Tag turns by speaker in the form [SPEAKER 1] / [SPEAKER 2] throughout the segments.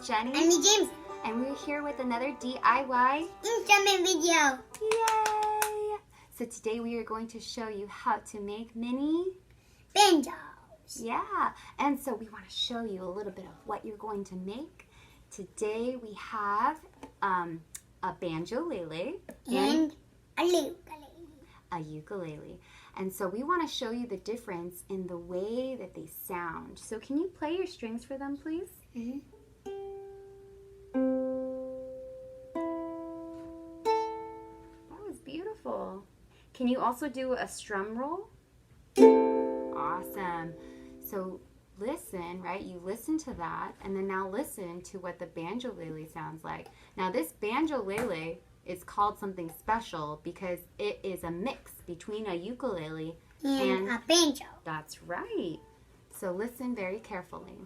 [SPEAKER 1] Jenny.
[SPEAKER 2] I'm James.
[SPEAKER 1] And we're here with another DIY
[SPEAKER 2] instrument video.
[SPEAKER 1] Yay! So today we are going to show you how to make mini
[SPEAKER 2] banjos.
[SPEAKER 1] Yeah, and so we want to show you a little bit of what you're going to make. Today we have a banjo-lele
[SPEAKER 2] and a ukulele.
[SPEAKER 1] A ukulele. And so we want to show you the difference in the way that they sound. So can you play your strings for them, please?
[SPEAKER 2] Mm-hmm.
[SPEAKER 1] That was beautiful. Can you also do a strum roll? Awesome. So listen, right? You listen to that, and then now listen to what the banjo-lele sounds like. Now this banjo-lele is called something special because it is a mix between a ukulele
[SPEAKER 2] and a banjo.
[SPEAKER 1] That's right. So listen very carefully.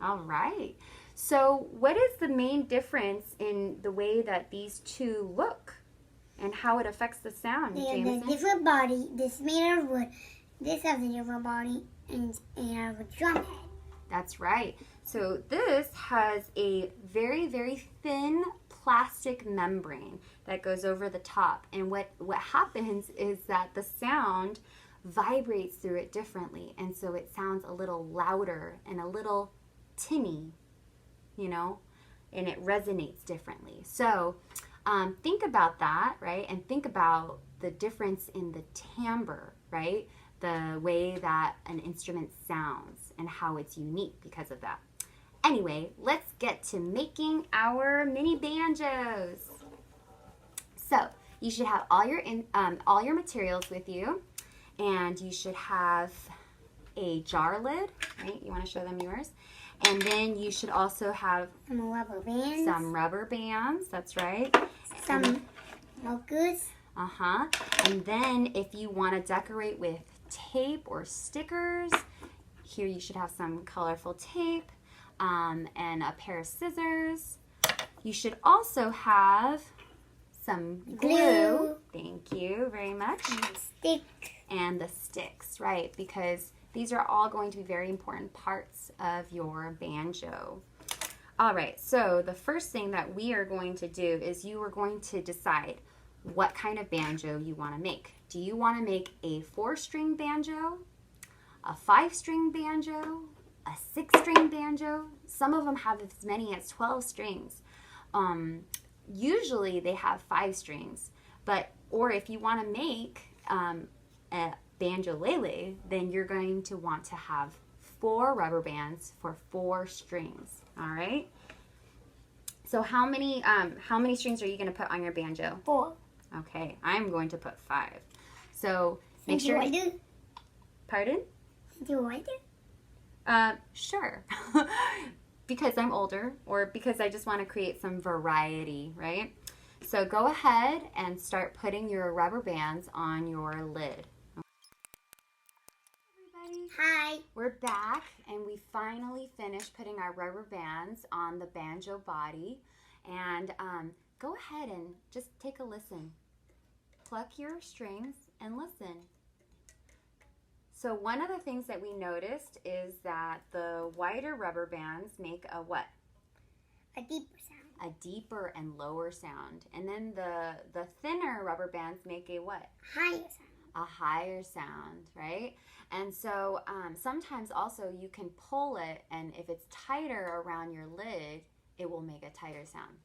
[SPEAKER 1] All right. So what is the main difference in the way that these two look and how it affects the sound,
[SPEAKER 2] They
[SPEAKER 1] Jameson?
[SPEAKER 2] have a different body. This is made out of wood. This has a different body and it's made out of a drum head.
[SPEAKER 1] That's right. So this has a very, very thin plastic membrane that goes over the top. And what happens is that the sound vibrates through it differently. And so it sounds a little louder and a little tinny, you know, and it resonates differently. So think about that, right? And think about the difference in the timbre, right? The way that an instrument sounds and how it's unique because of that. Anyway, let's get to making our mini banjos. So you should have all your materials with you, and you should have a jar lid, right? You want to show them yours. And then you should also have
[SPEAKER 2] some rubber bands.
[SPEAKER 1] Some rubber bands, that's right.
[SPEAKER 2] Some markers.
[SPEAKER 1] And then if you want to decorate with tape or stickers, here you should have some colorful tape and a pair of scissors. You should also have some glue. Thank you very much. And the sticks, right? Because these are all going to be very important parts of your banjo. All right, so the first thing that we are going to do is you are going to decide what kind of banjo you want to make. Do you want to make a 4-string banjo, a 5-string banjo, a 6-string banjo? Some of them have as many as 12 strings. Usually they have 5 strings, or if you want to make a banjo-lele, then you're going to want to have 4 rubber bands for 4 strings. All right. So how many strings are you going to put on your banjo?
[SPEAKER 2] 4.
[SPEAKER 1] Okay, I'm going to put 5. So make sure. Pardon?
[SPEAKER 2] Do you want
[SPEAKER 1] to? Sure. Because I'm older, or because I just want to create some variety, right? So go ahead and start putting your rubber bands on your lid. Everybody,
[SPEAKER 2] hi.
[SPEAKER 1] We're back, and we finally finished putting our rubber bands on the banjo body. And go ahead and just take a listen. Pluck your strings and listen. So one of the things that we noticed is that the wider rubber bands make a what?
[SPEAKER 2] A deeper sound.
[SPEAKER 1] A deeper and lower sound. And then the thinner rubber bands make a what?
[SPEAKER 2] Higher sound.
[SPEAKER 1] A higher sound, right? And so sometimes also you can pull it, and if it's tighter around your lid, it will make a tighter sound.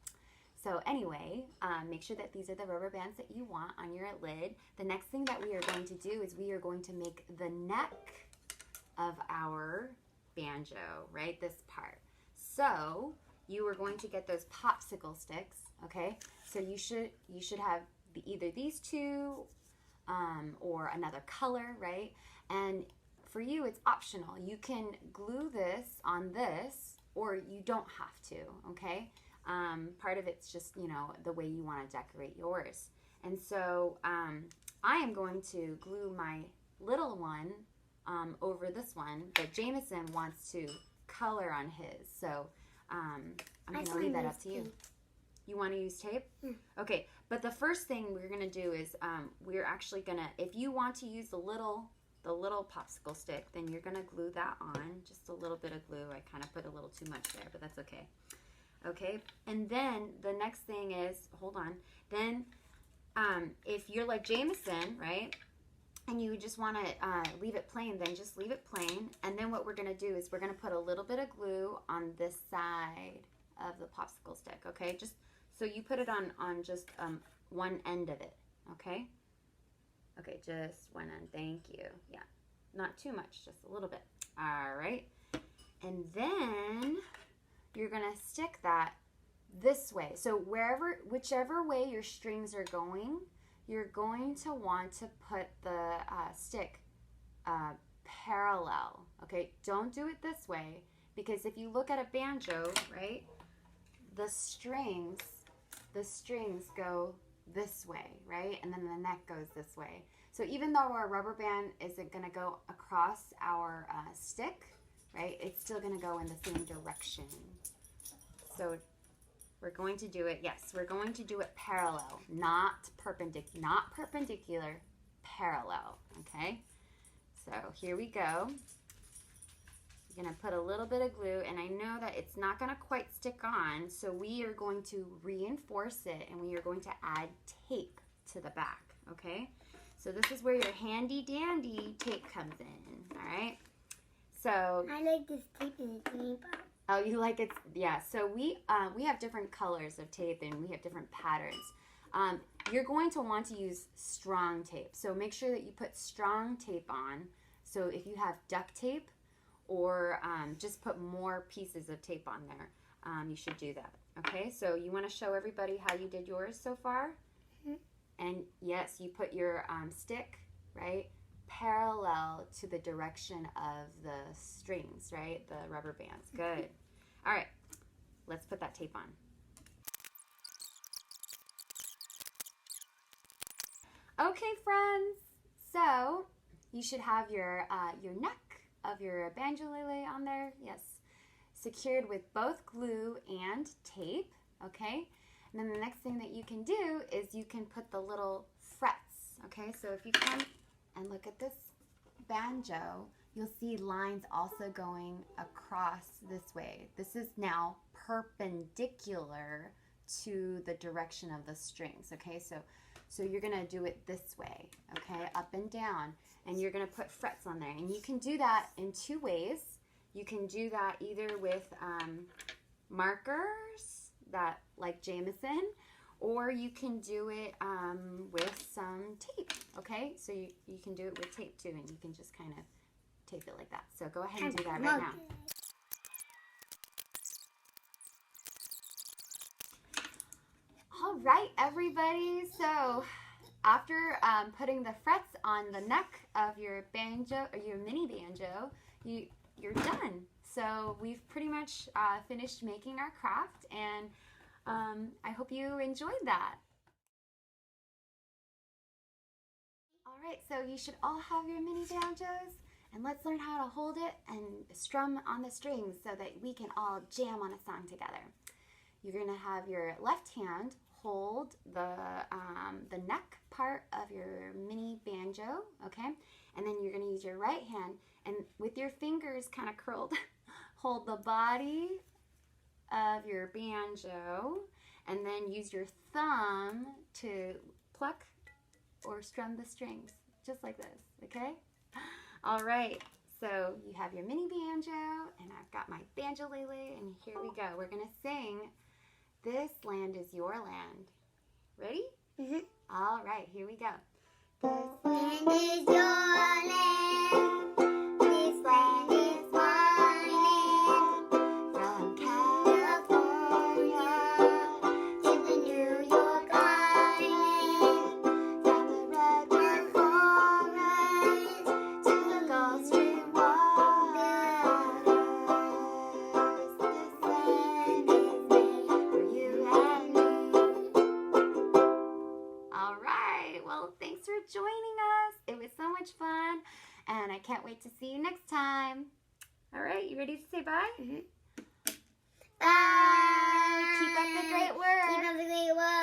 [SPEAKER 1] So anyway, make sure that these are the rubber bands that you want on your lid. The next thing that we are going to do is we are going to make the neck of our banjo, right? This part. So you are going to get those popsicle sticks, okay? So you should have either these two or another color, right? And for you, it's optional. You can glue this on this, or you don't have to, okay? Part of it's just, you know, the way you want to decorate yours. And so I am going to glue my little one over this one, but Jameson wants to color on his. So I'm going to leave that up to you. You want to use tape?
[SPEAKER 2] Mm.
[SPEAKER 1] Okay, but the first thing we're going to do is we're actually going to, if you want to use the little the little popsicle stick, then you're going to glue that on. Just a little bit of glue. I kind of put a little too much there, but that's okay. Okay, and then the next thing is, hold on, then if you're like Jameson, right, and you just want to leave it plain, then just leave it plain. And then what we're going to do is we're going to put a little bit of glue on this side of the popsicle stick, okay? Just so you put it on just one end of it, okay? Okay, just one end. Thank you. Yeah, not too much, just a little bit. All right. And then you're going to stick that this way. So whichever way your strings are going, you're going to want to put the stick parallel, okay? Don't do it this way, because if you look at a banjo, right, the strings go this way, right? And then the neck goes this way. So even though our rubber band isn't going to go across our stick, right, it's still going to go in the same direction. So we're going to do it, yes, we're going to do it parallel, not perpendicular, parallel, okay? So here we go. You're going to put a little bit of glue, and I know that it's not going to quite stick on, so we are going to reinforce it, and we are going to add tape to the back, okay? So this is where your handy dandy tape comes in, all right? So
[SPEAKER 2] I like this tape in the tape.
[SPEAKER 1] Oh, you like it? Yeah. So we have different colors of tape, and we have different patterns. You're going to want to use strong tape. So make sure that you put strong tape on. So if you have duct tape, or just put more pieces of tape on there, you should do that. Okay. So you want to show everybody how you did yours so far? Mm-hmm. And yes, you put your stick, right, parallel to the direction of the strings, right? The rubber bands. Good. All right. Let's put that tape on. Okay, friends. So you should have your neck of your banjolele on there. Yes. Secured with both glue and tape. Okay. And then the next thing that you can do is you can put the little frets. Okay. So if you come and look at this banjo, you'll see lines also going across this way. This is now perpendicular to the direction of the strings, okay? So you're gonna do it this way, okay? Up and down, and you're gonna put frets on there. And you can do that in two ways. You can do that either with markers, that like Jameson, or you can do it with some tape, okay? So you can do it with tape too, and you can just kind of tape it like that. So go ahead and do that right now. All right, everybody. So after putting the frets on the neck of your banjo, or your mini banjo, you're done. So we've pretty much finished making our craft, and I hope you enjoyed that. All right, so you should all have your mini banjos, and let's learn how to hold it and strum on the strings so that we can all jam on a song together. You're gonna have your left hand hold the neck part of your mini banjo, okay? And then you're gonna use your right hand, and with your fingers kind of curled, hold the body of your banjo, and then use your thumb to pluck or strum the strings, just like this, okay? All right, so you have your mini banjo, and I've got my banjolele, and here we go. We're gonna sing "This Land Is Your Land." Ready? Mm-hmm. All right, here we go. This land is your land. This land is my land. From California to the New York Island. From the redwood forest to the Gulf Stream waters. This land is made for you and me. All right, well, thanks for joining us. It was so much fun, and I can't wait to see you next time. All right, you ready to say bye? Mm-hmm. Bye. Keep up the great work. Keep up the great work.